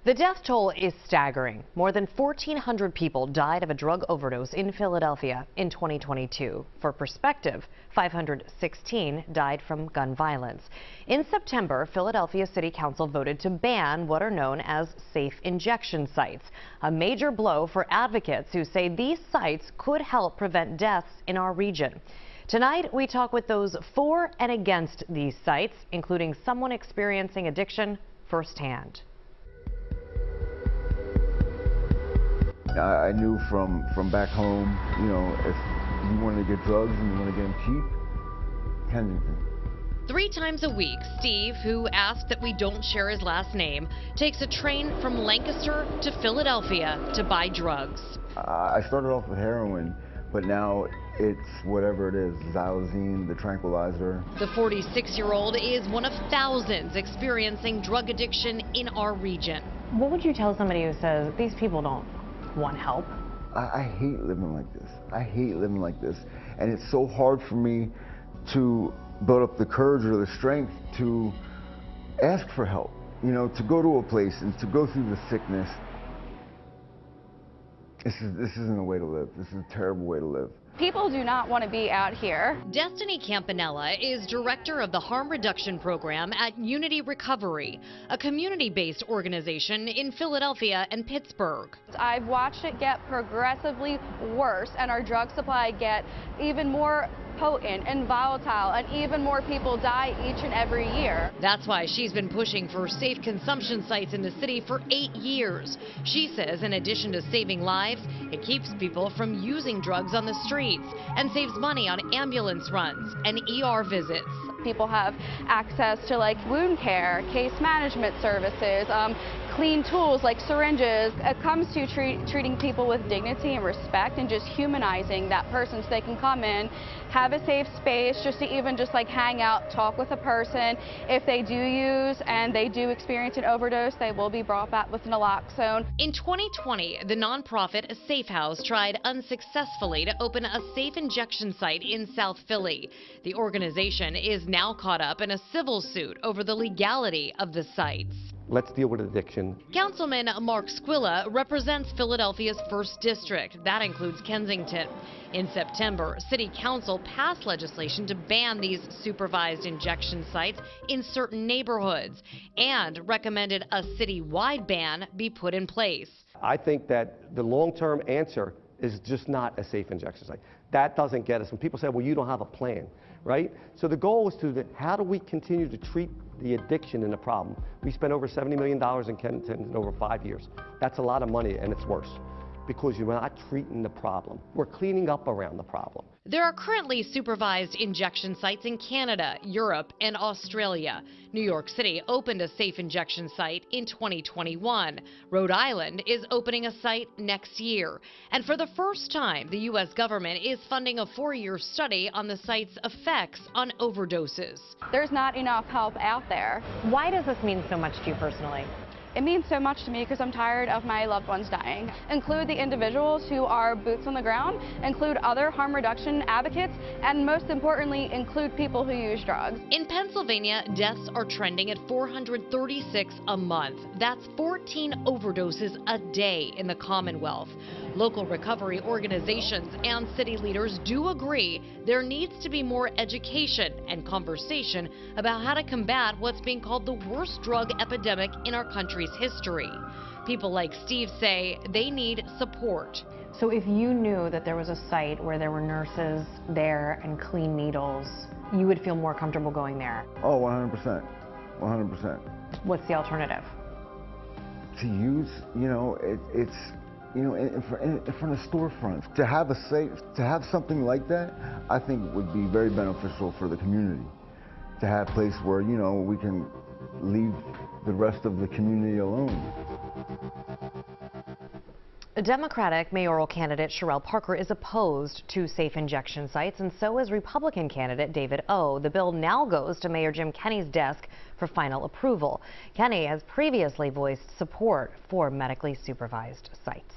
The death toll is staggering. More than 1,400 people died of a drug overdose in Philadelphia in 2022. For perspective, 516 died from gun violence. In September, Philadelphia City Council voted to ban what are known as safe injection sites, a major blow for advocates who say these sites could help prevent deaths in our region. Tonight, we talk with those for and against these sites, including someone experiencing addiction firsthand. I knew from back home, if you wanted to get drugs and you want to get them cheap, Kensington. 3 times a week, Steve, who asked that we don't share his last name, takes a train from Lancaster to Philadelphia to buy drugs. I started off with heroin, but now it's whatever it is, xylazine, the tranquilizer. The 46-year-old is one of thousands experiencing drug addiction in our region. What would you tell somebody who says these people don't want help? I hate living like this. I hate living like this. And it's so hard for me to build up the courage or the strength to ask for help, to go to a place and to go through the sickness. This isn't a way to live. This is a terrible way to live. People do not want to be out here. Destiny Campanella is director of the Harm Reduction Program at Unity Recovery, a community-based organization in Philadelphia and Pittsburgh. I've watched it get progressively worse and our drug supply get even more potent and volatile, and even more people die each and every year. That's why she's been pushing for safe consumption sites in the city for 8 years. She says in addition to saving lives, it keeps people from using drugs on the streets and saves money on ambulance runs and ER visits. People have access to wound care, case management services, clean tools like syringes. It comes to treating people with dignity and respect and just humanizing that person so they can come in, have a safe space just to even hang out, talk with a person. If they do use and they do experience an overdose, they will be brought back with naloxone. In 2020, the nonprofit Safe House tried unsuccessfully to open a safe injection site in South Philly. The organization is now caught up in a civil suit over the legality of the sites. Let's deal with addiction. Councilman Mark Squilla represents Philadelphia's 1st District. That includes Kensington. In September, City Council passed legislation to ban these supervised injection sites in certain neighborhoods and recommended a city-wide ban be put in place. I think that the long-term answer is just not a safe injection site. That doesn't get us. When people say, well, you don't have a plan, right? So the goal is how do we continue to treat the addiction and the problem? We spent over $70 million in Kensington in over 5 years. That's a lot of money, and it's worse because you're not treating the problem. We're cleaning up around the problem. There are currently supervised injection sites in Canada, Europe, and Australia. New York City opened a safe injection site in 2021. Rhode Island is opening a site next year. And for the first time, the U.S. government is funding a 4-year study on the site's effects on overdoses. There's not enough help out there. Why does this mean so much to you personally? It means so much to me because I'm tired of my loved ones dying. Include the individuals who are boots on the ground, include other harm reduction advocates, and most importantly, include people who use drugs. In Pennsylvania, deaths are trending at 436 a month. That's 14 overdoses a day in the Commonwealth. Local recovery organizations and city leaders do agree there needs to be more education and conversation about how to combat what's being called the worst drug epidemic in our country's history. People like Steve say they need support. So if you knew that there was a site where there were nurses there and clean needles, you would feel more comfortable going there? Oh, 100%. 100%. What's the alternative? To use, it's in front of storefronts. To have a safe, to have something like that, I think would be very beneficial for the community. To have a place where, we can leave the rest of the community alone. Democratic mayoral candidate Sherelle Parker is opposed to safe injection sites, and so is Republican candidate David O. The bill now goes to Mayor Jim Kenney's desk for final approval. Kenney has previously voiced support for medically supervised sites.